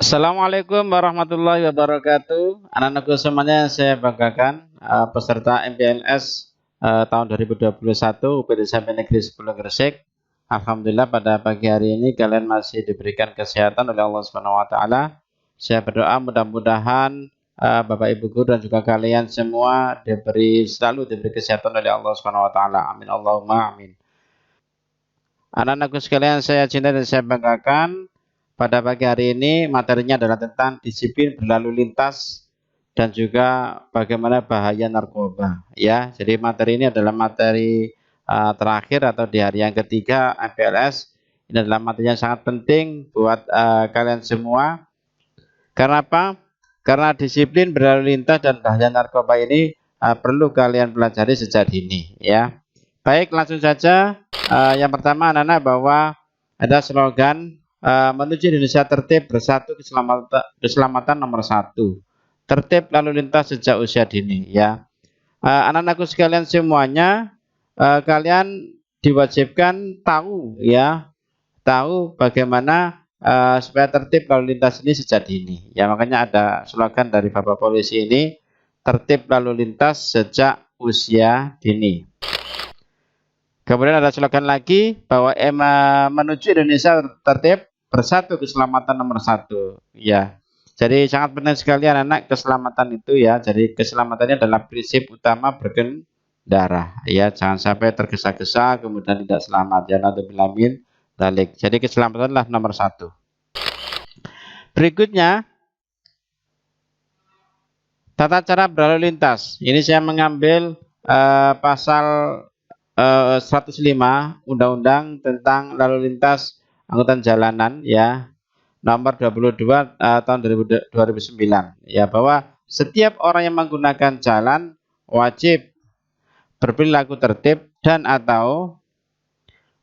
Assalamualaikum warahmatullahi wabarakatuh. Anak-anakku semuanya, saya banggakan peserta MPLS tahun 2021 UPT SMP Negeri 10 Gresik. Alhamdulillah pada pagi hari ini kalian masih diberikan kesehatan oleh Allah Subhanahu wa taala. Saya berdoa mudah-mudahan Bapak Ibu guru dan juga kalian semua selalu diberi kesehatan oleh Allah Subhanahu wa taala. Amin Allahumma amin. Anak-anakku sekalian saya cinta dan saya banggakan, pada pagi hari ini materinya adalah tentang disiplin berlalu lintas dan juga bagaimana bahaya narkoba. Ya, jadi materi ini adalah materi terakhir atau di hari yang ketiga MPLS. Ini adalah materi yang sangat penting buat kalian semua. Karena apa? Karena disiplin berlalu lintas dan bahaya narkoba ini perlu kalian pelajari sejak dini. Ya, baik langsung saja. Yang pertama anak-anak, bahwa ada slogan menuju Indonesia tertib bersatu, keselamatan nomor satu. Tertib lalu lintas sejak usia dini. Ya, anak-anakku sekalian semuanya, kalian diwajibkan tahu, ya, tahu bagaimana supaya tertib lalu lintas ini sejak dini. Ya, makanya ada slogan dari Bapak Polisi ini, tertib lalu lintas sejak usia dini. Kemudian ada slogan lagi bahwa menuju Indonesia tertib bersatu, keselamatan nomor satu. Ya, jadi sangat penting sekali anak-anak keselamatan itu, ya. Jadi keselamatannya adalah prinsip utama berkendara. Ya, jangan sampai tergesa-gesa kemudian tidak selamat. Ya, naudzubillamin dzalik. Jadi keselamatan adalah nomor satu. Berikutnya, tata cara berlalu lintas. Ini saya mengambil pasal 105 Undang-Undang tentang lalu lintas angkutan jalanan, ya, nomor 22 tahun 2009, ya, bahwa setiap orang yang menggunakan jalan wajib berperilaku tertib dan atau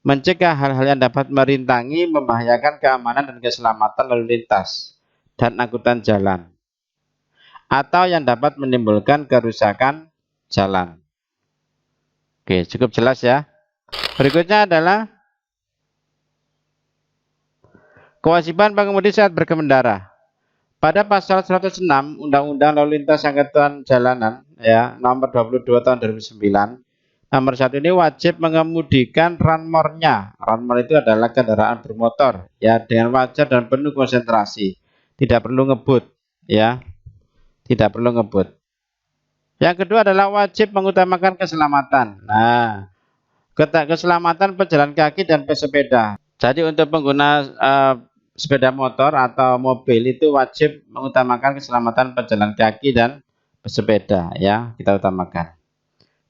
mencegah hal-hal yang dapat merintangi, membahayakan keamanan dan keselamatan lalu lintas dan angkutan jalan, atau yang dapat menimbulkan kerusakan jalan. Oke, cukup jelas ya. Berikutnya adalah kewajiban pengemudi saat berkendara. Pada pasal 106 Undang-Undang Lalu Lintas Angkutan Jalanan, ya, nomor 22 tahun 2009, nomor 1 ini wajib mengemudikan ranmornya. Ranmor itu adalah kendaraan bermotor, ya, dengan wajar dan penuh konsentrasi. Tidak perlu ngebut, ya. Tidak perlu ngebut. Yang kedua adalah wajib mengutamakan keselamatan. Nah, keselamatan pejalan kaki dan pesepeda. Jadi untuk pengguna sepeda motor atau mobil itu wajib mengutamakan keselamatan pejalan kaki dan pesepeda, ya, kita utamakan.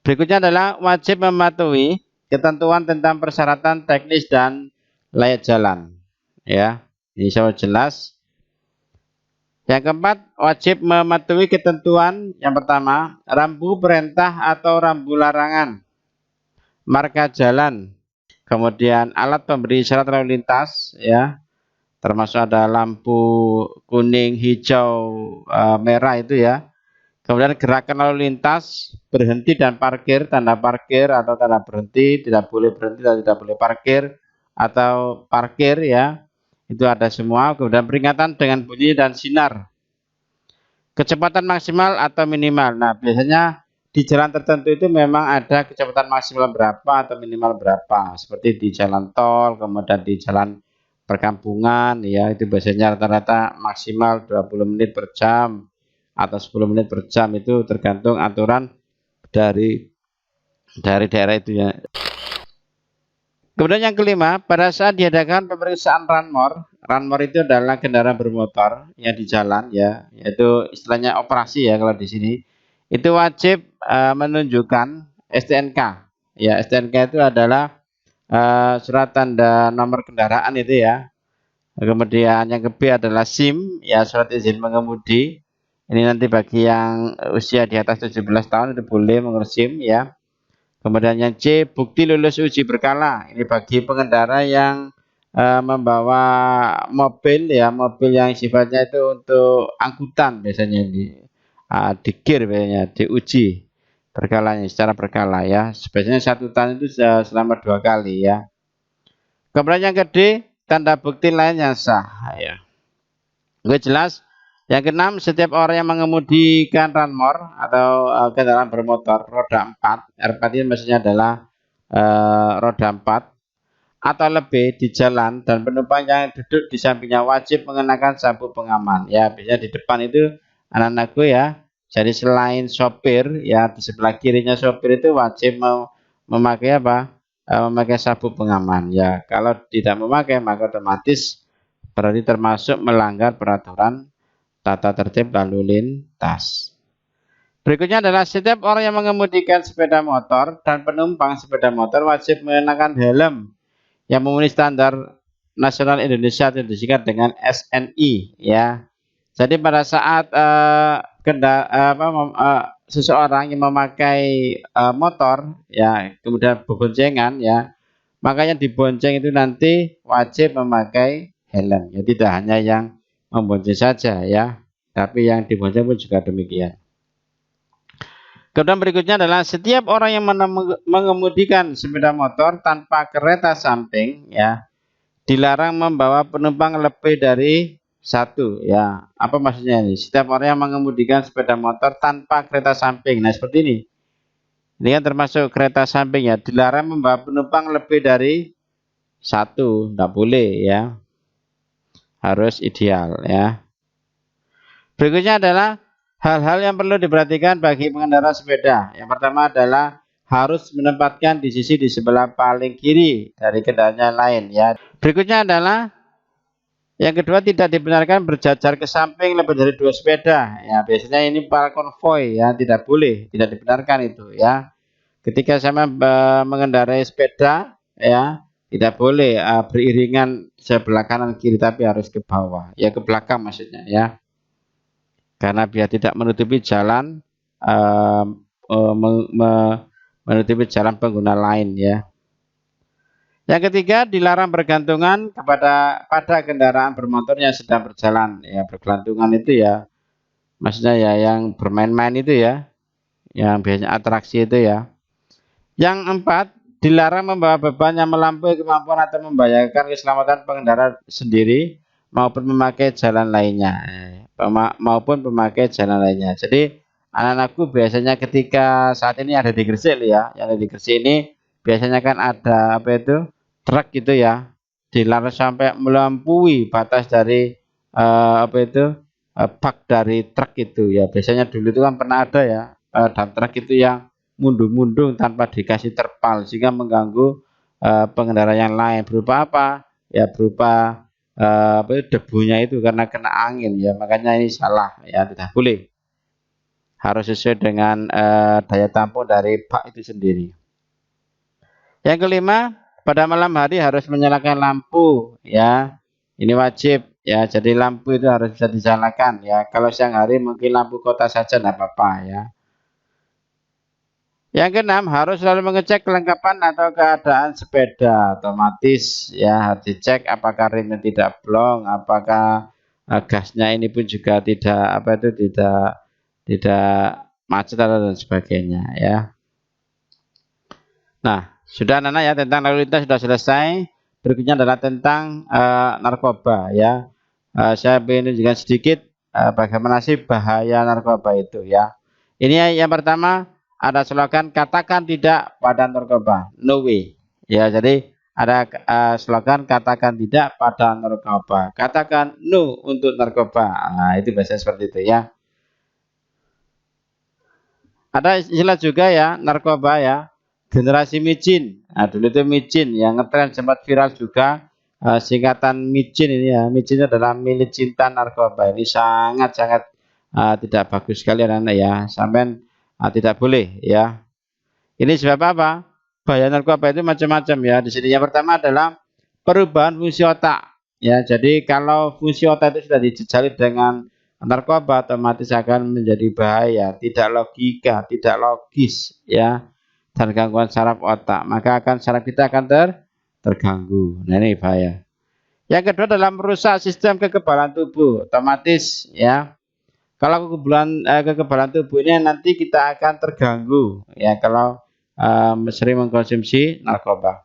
Berikutnya adalah wajib mematuhi ketentuan tentang persyaratan teknis dan layak jalan, ya. Ini sangat jelas. Yang keempat, wajib mematuhi ketentuan yang pertama, rambu perintah atau rambu larangan, marka jalan, kemudian alat pemberi isyarat lalu lintas, ya, termasuk ada lampu kuning, hijau, merah itu, ya. Kemudian gerakan lalu lintas, berhenti dan parkir, tanda parkir atau tanda berhenti, tidak boleh berhenti dan tidak boleh parkir atau parkir, ya. Itu ada semua. Kemudian peringatan dengan bunyi dan sinar. Kecepatan maksimal atau minimal. Nah, biasanya di jalan tertentu itu memang ada kecepatan maksimal berapa atau minimal berapa. Seperti di jalan tol, kemudian di jalan perkampungan, ya, itu biasanya rata-rata maksimal 20 menit per jam atau 10 menit per jam, itu tergantung aturan dari daerah itu, ya. Kemudian yang kelima, pada saat diadakan pemeriksaan ranmor, ranmor itu adalah kendaraan bermotor yang di jalan, ya, yaitu istilahnya operasi, ya, kalau di sini itu wajib menunjukkan STNK, ya. STNK itu adalah surat tanda nomor kendaraan itu, ya. Kemudian yang ke B adalah SIM, ya, surat izin mengemudi. Ini nanti bagi yang usia di atas 17 tahun itu boleh mengurus SIM, ya. Kemudian yang C, bukti lulus uji berkala. Ini bagi pengendara yang membawa mobil, ya, mobil yang sifatnya itu untuk angkutan, biasanya di gear, biasanya diuji berkalanya secara berkala, ya. Biasanya 1 tahun itu selama 2 kali, ya. Kemudian yang kedua, tanda bukti lain yang sah, ya. Gue jelas. Yang keenam, setiap orang yang mengemudikan ranmor atau kendaraan bermotor roda 4, R4 ini maksudnya adalah roda 4 atau lebih di jalan dan penumpang yang duduk di sampingnya wajib mengenakan sabuk pengaman. Ya, biasanya di depan itu anak-anakku ya. Jadi selain sopir ya, di sebelah kirinya sopir itu wajib memakai apa? Memakai sabuk pengaman. Ya, kalau tidak memakai maka otomatis berarti termasuk melanggar peraturan tata tertib lalu lintas. Berikutnya adalah setiap orang yang mengemudikan sepeda motor dan penumpang sepeda motor wajib mengenakan helm yang memenuhi standar nasional Indonesia atau disingkat dengan SNI ya. Jadi pada saat seseorang yang memakai motor ya kemudian berboncengan ya, makanya di bonceng itu nanti wajib memakai helm. Ya tidak hanya yang membonceng saja ya, tapi yang dibonceng pun juga demikian. Kemudian berikutnya adalah setiap orang yang mengemudikan sepeda motor tanpa kereta samping ya dilarang membawa penumpang lebih dari satu ya. Apa maksudnya ini? Setiap orang yang mengemudikan sepeda motor tanpa kereta samping. Nah seperti ini. Ini kan termasuk kereta samping ya. Dilarang membawa penumpang lebih dari satu, tidak boleh ya. Harus ideal ya. Berikutnya adalah hal-hal yang perlu diperhatikan bagi pengendara sepeda. Yang pertama adalah harus menempatkan di sisi di sebelah paling kiri dari kendaraan lain ya. Berikutnya adalah yang kedua tidak dibenarkan berjajar ke samping lebih dari 2 sepeda. Ya, biasanya ini para konvoi ya, tidak boleh, tidak dibenarkan itu ya. Ketika saya mengendarai sepeda ya, tidak boleh beriringan sebelah kanan kiri tapi harus ke bawah, ya ke belakang maksudnya ya. Karena biar tidak menutupi jalan menutupi jalan pengguna lain ya. Yang ketiga dilarang bergantungan pada kendaraan bermotor yang sedang berjalan ya. Bergelantungan itu ya maksudnya ya yang bermain-main itu ya, yang biasanya atraksi itu ya. Yang empat dilarang membawa beban yang melampaui kemampuan atau membahayakan keselamatan pengendara sendiri maupun memakai jalan lainnya. Jadi anak-anakku biasanya ketika saat ini ada di Gresik ya, yang ada di Gresik ini biasanya kan ada apa itu truk gitu ya, dilarang sampai melampaui batas dari bak dari truk itu ya. Biasanya dulu itu kan pernah ada ya dan truk itu yang mundung-mundung tanpa dikasih terpal sehingga mengganggu pengendara yang lain. Berupa apa? Ya berupa debunya itu karena kena angin ya, makanya ini salah ya, tidak boleh. Harus sesuai dengan daya tampung dari bak itu sendiri. Yang kelima, pada malam hari harus menyalakan lampu ya. Ini wajib ya, jadi lampu itu harus bisa dinyalakan ya. Kalau siang hari mungkin lampu kota saja tidak apa-apa ya. Yang keenam, harus selalu mengecek kelengkapan atau keadaan sepeda. Otomatis ya harus dicek apakah remnya tidak blong, apakah gasnya ini pun juga tidak tidak macet atau dan sebagainya ya. Nah, sudah anak-anak ya, tentang lalu lintas sudah selesai. Berikutnya adalah tentang narkoba ya. Saya ingin juga sedikit bagaimana sih bahaya narkoba itu ya. Ini yang pertama, ada slogan katakan tidak pada narkoba, no way. Ya, jadi ada slogan katakan tidak pada narkoba, katakan no untuk narkoba. Nah, itu biasanya seperti itu ya. Ada istilah juga ya narkoba ya, generasi micin. Nah, dulu itu micin yang ngetren sempat viral juga. Singkatan micin ini ya, micin adalah milik cinta narkoba. Ini sangat-sangat tidak bagus sekali anak-anak ya, sampai tidak boleh ya. Ini sebab apa? Bahaya narkoba itu macam-macam ya. Di sini yang pertama adalah perubahan fungsi otak ya. Jadi kalau fungsi otak itu sudah dijejali dengan narkoba, otomatis akan menjadi bahaya, tidak logika, tidak logis ya, dan gangguan saraf otak, maka saraf kita akan terganggu. Nah, ini bahaya. Yang kedua adalah merusak sistem kekebalan tubuh, otomatis ya. Kalau kekebalan tubuh ini nanti kita akan terganggu ya kalau sering mengkonsumsi narkoba.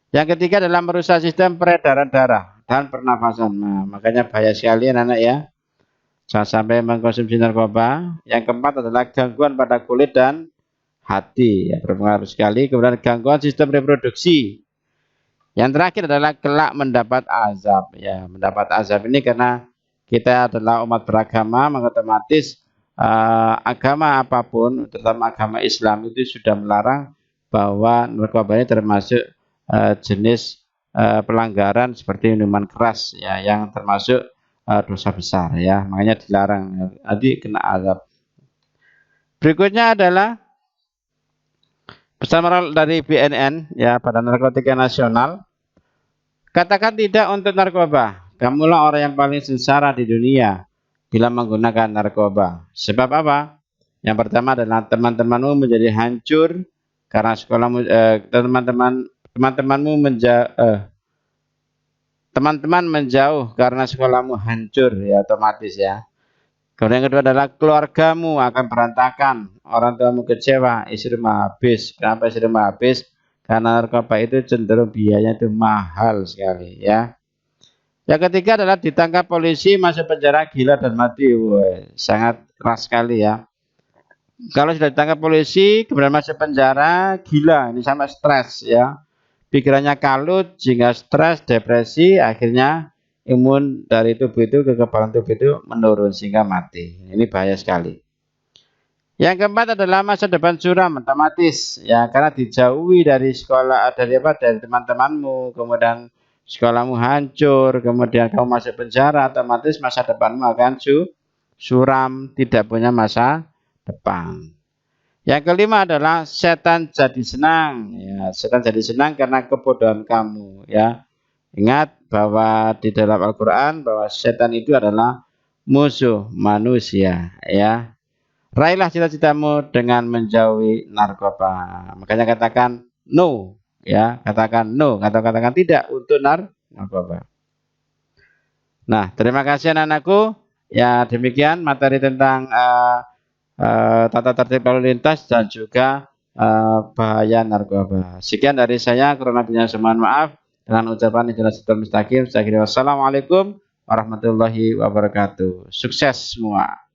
Yang ketiga adalah merusak sistem peredaran darah dan pernafasan. Nah, makanya bahaya sekali anak-anak ya. jangan sampai mengkonsumsi narkoba. Yang keempat adalah gangguan pada kulit dan hati, ya, berpengaruh sekali. Kemudian gangguan sistem reproduksi. Yang terakhir adalah kelak mendapat azab, ya, mendapat azab ini karena kita adalah umat beragama, maka otomatis agama apapun, terutama agama Islam itu sudah melarang bahwa narkoba ini termasuk jenis pelanggaran seperti minuman keras, ya, yang termasuk dosa besar, ya, makanya dilarang, nanti kena azab. Berikutnya adalah pesan moral dari BNN, ya, Badan Narkotika Nasional. Katakan tidak untuk narkoba. Kamulah orang yang paling sengsara di dunia bila menggunakan narkoba. Sebab apa? Yang pertama adalah teman-temanmu menjadi hancur karena sekolahmu, teman-teman menjauh karena sekolahmu hancur, ya, otomatis, ya. Kemudian yang kedua adalah keluargamu akan berantakan, orang tuamu kecewa, istrimu habis. Kenapa istrimu habis? Karena narkoba itu cenderung biayanya itu mahal sekali, ya. Yang ketiga adalah ditangkap polisi, masuk penjara, gila dan mati. Wah, sangat keras sekali, ya. Kalau sudah ditangkap polisi, kemudian masuk penjara, gila, ini sama stres, ya. Pikirannya kalut, sehingga stres, depresi, akhirnya imun dari tubuh itu, kekebalan tubuh itu menurun sehingga mati. Ini bahaya sekali. Yang keempat adalah masa depan suram, otomatis, ya, karena dijauhi dari sekolah, dari teman-temanmu, kemudian sekolahmu hancur, kemudian kamu masuk penjara, otomatis masa depanmu akan suram, tidak punya masa depan. Yang kelima adalah setan jadi senang, ya, setan jadi senang karena kebodohan kamu, ya. Ingat bahwa di dalam Al-Quran bahwa setan itu adalah musuh manusia, ya. Raihlah cita-citamu dengan menjauhi narkoba. Makanya katakan no, ya, katakan no, katakan tidak untuk narkoba. Nah, terima kasih anak-anakku. Ya, demikian materi tentang tata tertib lalu lintas dan juga bahaya narkoba. Sekian dari saya, kurang lebihnya mohon maaf. Dengan ucapan yang jelas dan mustaqim, saya kira wassalamualaikum warahmatullahi wabarakatuh. Sukses semua.